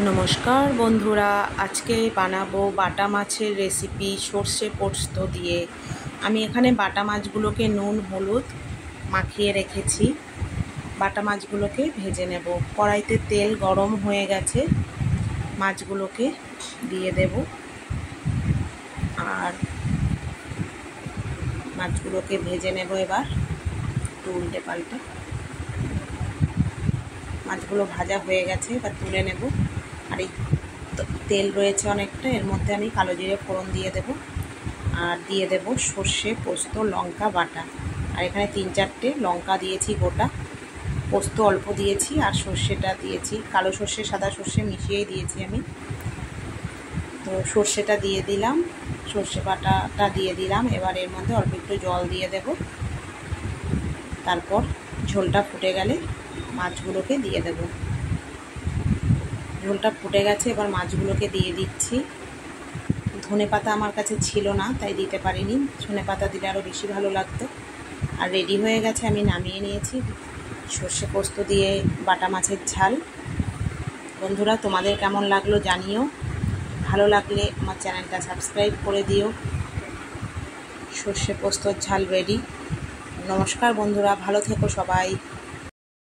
নমস্কার বন্ধুরা, আজকে বানাবো বাটা মাছের রেসিপি সর্ষে পোস্ত দিয়ে। আমি এখানে বাটা মাছগুলোকে নুন হলুদ মাখিয়ে রেখেছি। বাটা মাছগুলোকে ভেজে নেব। কড়াইতে তেল গরম হয়ে গেছে, মাছগুলোকে দিয়ে দেব। আর মাছগুলোকে ভেজে নেব। এবার একটু উল্টে পাল্টে মাছগুলো ভাজা হয়ে গেছে, এবার তুলে নেব। আর এই তেল রয়েছে অনেকটা, এর মধ্যে আমি কালো জিরে ফোড়ন দিয়ে দেব। আর দিয়ে দেব সর্ষে পোস্ত লঙ্কা বাটা। আর এখানে 3-4টে লঙ্কা দিয়েছি গোটা, পোস্ত অল্প দিয়েছি, আর সর্ষেটা দিয়েছি, কালো সর্ষে সাদা সর্ষে মিশিয়েই দিয়েছি আমি। তো সর্ষেটা দিয়ে দিলাম, সর্ষে বাটাটা দিয়ে দিলাম। এবার এর মধ্যে অল্প একটু জল দিয়ে দেব। তারপর ঝোলটা ফুটে গেলে মাছগুলোকে দিয়ে দেব। ঝোলটা ফুটে গেছে, এবার মাছগুলোকে দিয়ে দিচ্ছি। ধনেপাতা আমার কাছে ছিল না, তাই দিতে পারিনি। ধনেপাতা দিলে আরও বেশি ভালো লাগতো। আর রেডি হয়ে গেছে, আমি নামিয়ে নিয়েছি সর্ষে পোস্ত দিয়ে বাটা মাছের ঝাল। বন্ধুরা, তোমাদের কেমন লাগলো জানিও। ভালো লাগলে আমার চ্যানেলটা সাবস্ক্রাইব করে দিও। সর্ষে পোস্তর ঝাল রেডি। নমস্কার বন্ধুরা, ভালো থেকো সবাই।